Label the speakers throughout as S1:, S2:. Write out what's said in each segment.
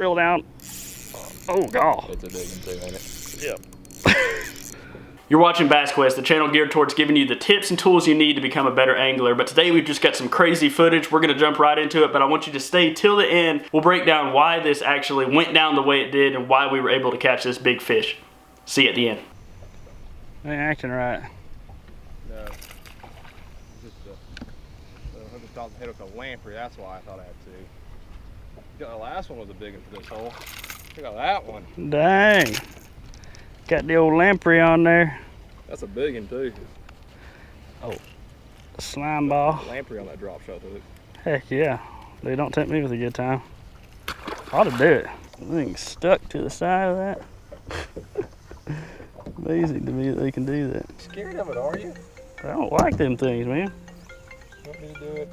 S1: reel down. Oh, God.
S2: It's a big one too, ain't it?
S1: Yep. You're watching BassQuest, the channel geared towards giving you the tips and tools you need to become a better angler. But today we've just got some crazy footage. We're gonna jump right into it, but I want you to stay till the end. We'll break down why this actually went down the way it did and why we were able to catch this big fish. See you at the end. Ain't acting right.
S2: No. Just I just thought the head was a lamprey, that's why I thought I had to. The last one was a big one for this hole. Look at that one.
S1: Dang. Got the old lamprey on there.
S2: That's a big one too.
S1: Oh, a slime ball.
S2: Lamprey on that drop shot too.
S1: Heck yeah. They don't tempt me with a good time. Ought to do it. The thing's stuck to the side of that. Amazing to me that they can do that.
S2: Scared of it, are you?
S1: I don't like them things, man.
S2: Want me to do it?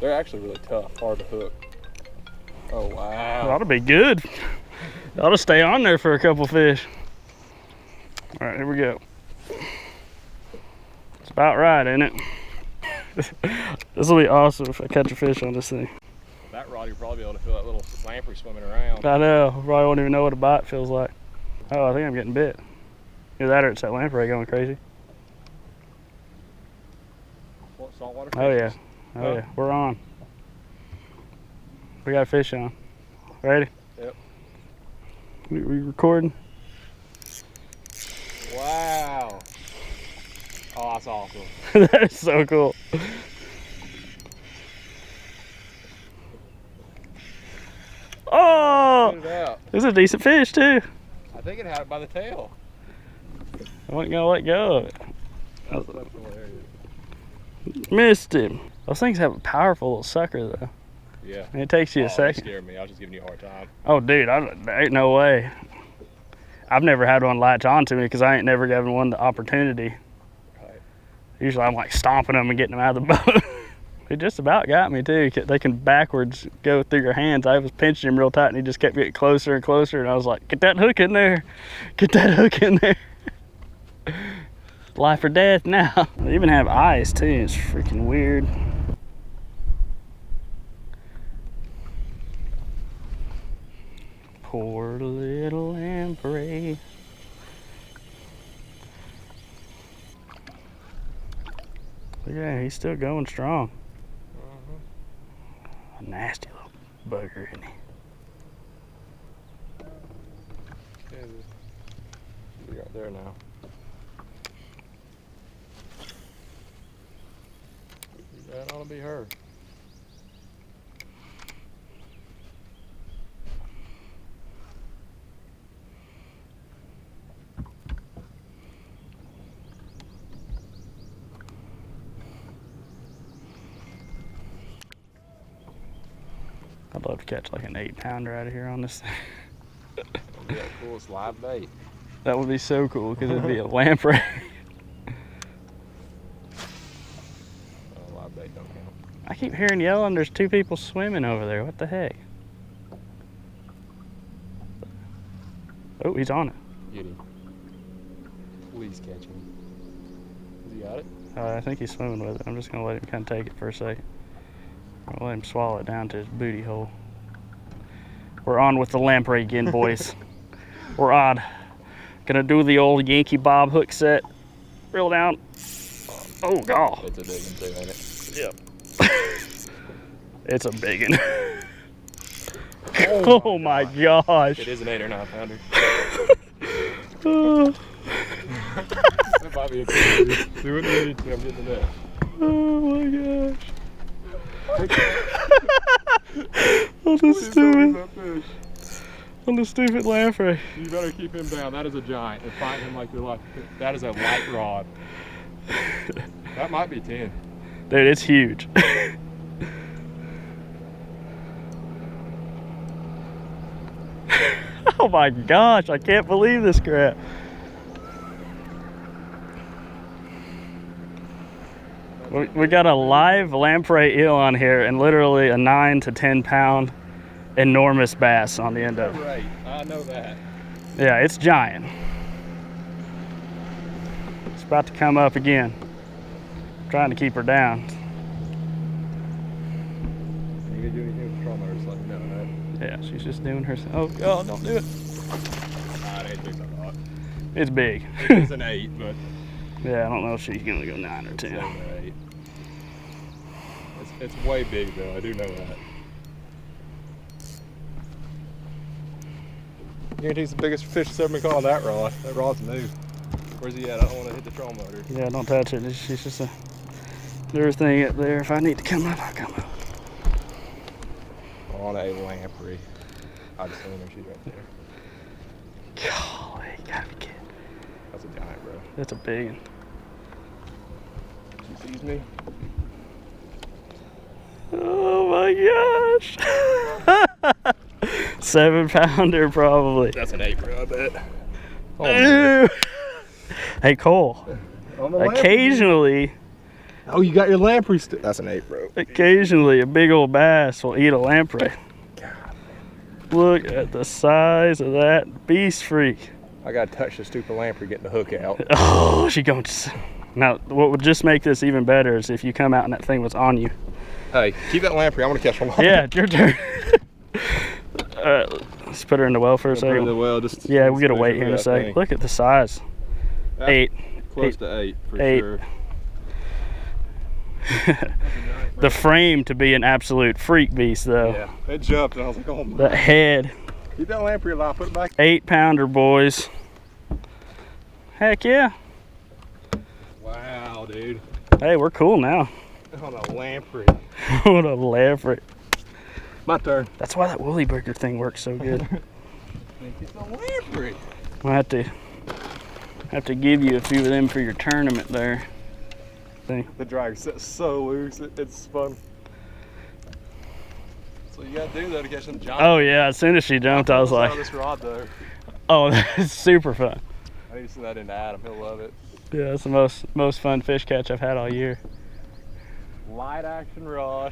S2: They're actually really tough, hard to hook. Oh, wow.
S1: It ought to be good. It ought to stay on there for a couple fish. All right, here we go. It's about right, ain't it? This will be awesome if I catch a fish on this thing.
S2: That rod, you'll probably be able to feel that little lamprey swimming around.
S1: I know. Probably won't even know what a bite feels like. Oh, I think I'm getting bit. Either that or it's that lamprey going crazy.
S2: What, saltwater fish?
S1: Oh, yeah. Oh, yeah. We're on. We got a fish on. Ready?
S2: Yep.
S1: We recording?
S2: Wow. Oh, that's awesome.
S1: That is so cool. Oh!
S2: Put it out.
S1: This is a decent fish, too.
S2: I think it had it by the tail.
S1: I wasn't gonna let go of it.
S2: That's hilarious.
S1: Missed him. Those things have a powerful little sucker, though.
S2: Yeah.
S1: And it takes you a second.
S2: You scared me. I was just giving you a hard time.
S1: Oh, dude, there ain't no way. I've never had one latch on to me because I ain't never given one the opportunity.
S2: Right.
S1: Usually I'm like stomping them and getting them out of the boat. It just about got me too. They can backwards go through your hands. I was pinching him real tight and he just kept getting closer and closer. And I was like, get that hook in there. Get that hook in there. Life or death now. They even have eyes too. It's freaking weird. Poor little lamprey. Yeah, he's still going strong. A nasty little bugger, isn't he?
S2: Be right there now. That ought to be her.
S1: I'd love to catch like an 8-pounder out of here on this thing.
S2: That'd be that coolest live bait.
S1: That would be so cool because it'd be a lamprey.
S2: Live bait don't count.
S1: I keep hearing yelling, there's 2 people swimming over there. What the heck? Oh, he's on it.
S2: Get him. Please catch him. Has he got it?
S1: I think he's swimming with it. I'm just going to let him kind of take it for a second. I'll let him swallow it down to his booty hole. We're on with the lamprey again, boys. We're on. Gonna do the old Yankee Bob hook set. Reel down. Oh, God.
S2: It's a big one too, ain't it?
S1: Yep. It's a big one. Oh my gosh.
S2: It is an 8 or 9 pounder.
S1: Oh.
S2: That might be a 2. Do what you need to. I'm getting the net.
S1: Oh my gosh. On the stupid. On the stupid lamprey.
S2: You better keep him down. That is a giant. And find him like your life. That is a light rod. That might be 10.
S1: Dude, it's huge. Oh my gosh, I can't believe this crap. We got a live lamprey eel on here and literally a 9 to 10 pound enormous bass on the end of it.
S2: Right, I know that.
S1: Yeah, it's giant. It's about to come up again. trying to keep her down.
S2: You can do anything with the trauma, just let me know, right?
S1: Yeah, she's just doing her. Oh God, don't do it.
S2: Nah, it ain't big as I thought.
S1: It's big.
S2: It's an 8, but
S1: Yeah, I don't know if she's gonna go 9 or 10.
S2: 7 or 8. It's way big though, I do know that. Guarantee it's the biggest fish that's ever been caught on that rod. That rod's new. Where's he at? I don't want to hit the trawl motor.
S1: Yeah, don't touch it. She's just a little thing up there. If I need to come up, I'll come up.
S2: On a lamprey. I just seen her. She's right there.
S1: Golly, gotta be kidding.
S2: That's a giant, bro.
S1: That's a big one.
S2: She sees me.
S1: Oh my gosh. 7-pounder probably.
S2: That's an 8, bro, I bet.
S1: Oh, hey Cole, occasionally,
S2: oh, you got your lamprey still. That's an 8, bro.
S1: Occasionally a big old bass will eat a lamprey.
S2: God,
S1: look at the size of that beast freak.
S2: I gotta touch the stupid lamprey, getting the hook out.
S1: Oh, she going to. Now, what would just make this even better is if you come out and that thing was on you.
S2: Hey, keep that lamprey. I'm gonna catch one.
S1: Yeah, your turn. Let's put her in the well for a second.
S2: In the well, just
S1: yeah, we'll get a weight here in a second. Look at the size.
S2: That's
S1: 8.
S2: Close to 8 for
S1: 8.
S2: sure.
S1: The frame to be an absolute freak beast, though.
S2: Yeah, it jumped, and I was like, oh my.
S1: The head.
S2: Keep that lamprey alive. Put it back.
S1: 8-pounder, boys. Heck yeah.
S2: Wow, dude.
S1: Hey, we're cool now.
S2: On a lamprey.
S1: What a lamprey.
S2: My turn.
S1: That's why that woolly burger thing works so good.
S2: It's a lamprey.
S1: I'll have to give you a few of them for your tournament there. See?
S2: The drag set's so loose, it's fun. So you gotta do though to catch some giant.
S1: Oh yeah, as soon as she jumped, I was like,
S2: this rod though.
S1: oh, that's super fun.
S2: I need to send that into Adam, he'll love it.
S1: Yeah, it's the most fun fish catch I've had all year.
S2: Light action rod.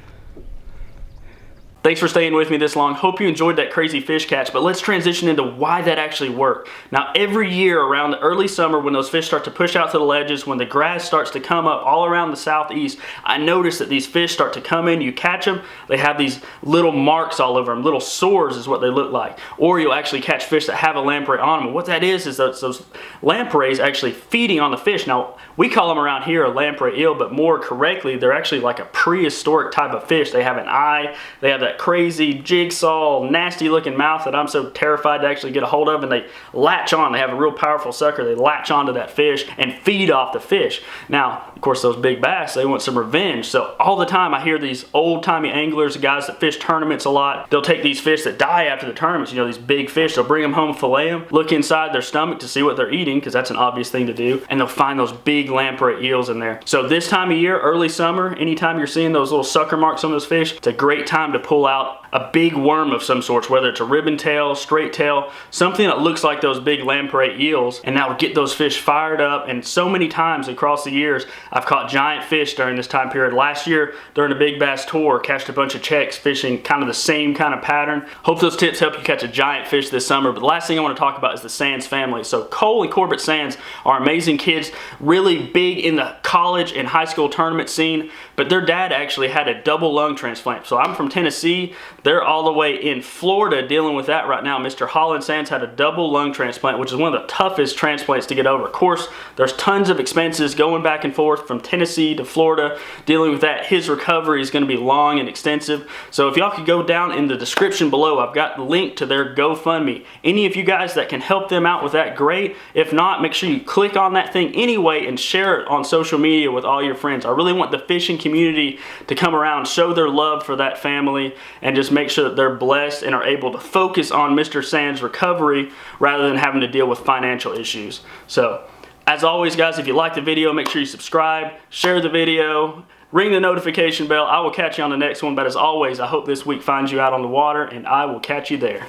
S1: Thanks for staying with me this long. Hope you enjoyed that crazy fish catch, but let's transition into why that actually worked. Now, every year around the early summer when those fish start to push out to the ledges, when the grass starts to come up all around the southeast, I notice that these fish start to come in, you catch them, they have these little marks all over them, little sores is what they look like. Or you'll actually catch fish that have a lamprey on them. And what that is those lampreys actually feeding on the fish. Now, we call them around here a lamprey eel, but more correctly, they're actually like a prehistoric type of fish. They have an eye, they have that crazy jigsaw nasty looking mouth that I'm so terrified to actually get a hold of, and they latch on. They have a real powerful sucker. They latch onto that fish and feed off the fish. Now, of course, those big bass, they want some revenge. So all the time I hear these old-timey anglers, guys that fish tournaments a lot, they'll take these fish that die after the tournaments, you know, these big fish, they'll bring them home, fillet them, look inside their stomach to see what they're eating, because that's an obvious thing to do, and they'll find those big lamprey eels in there. So this time of year, early summer, anytime you're seeing those little sucker marks on those fish, it's a great time to pull out a big worm of some sort, whether it's a ribbon tail, straight tail, something that looks like those big lamprey eels, and that will get those fish fired up. And so many times across the years, I've caught giant fish during this time period. Last year, during the Big Bass Tour, catched a bunch of Czechs fishing kind of the same kind of pattern. Hope those tips help you catch a giant fish this summer. But the last thing I want to talk about is the Sands family. So Cole and Corbett Sands are amazing kids, really big in the college and high school tournament scene, but their dad actually had a double lung transplant. So I'm from Tennessee. They're all the way in Florida dealing with that right now. Mr. Holland Sands had a double lung transplant, which is one of the toughest transplants to get over. Of course, there's tons of expenses going back and forth from Tennessee to Florida dealing with that. His recovery is going to be long and extensive. So if y'all could go down in the description below, I've got the link to their GoFundMe. Any of you guys that can help them out with that, great. If not, make sure you click on that thing anyway and share it on social media with all your friends. I really want the fishing community to come around, show their love for that family, and just make sure that they're blessed and are able to focus on Mr. Sands' recovery rather than having to deal with financial issues. So, as always guys, if you like the video, make sure you subscribe, share the video, ring the notification bell. I will catch you on the next one, but as always, I hope this week finds you out on the water, and I will catch you there.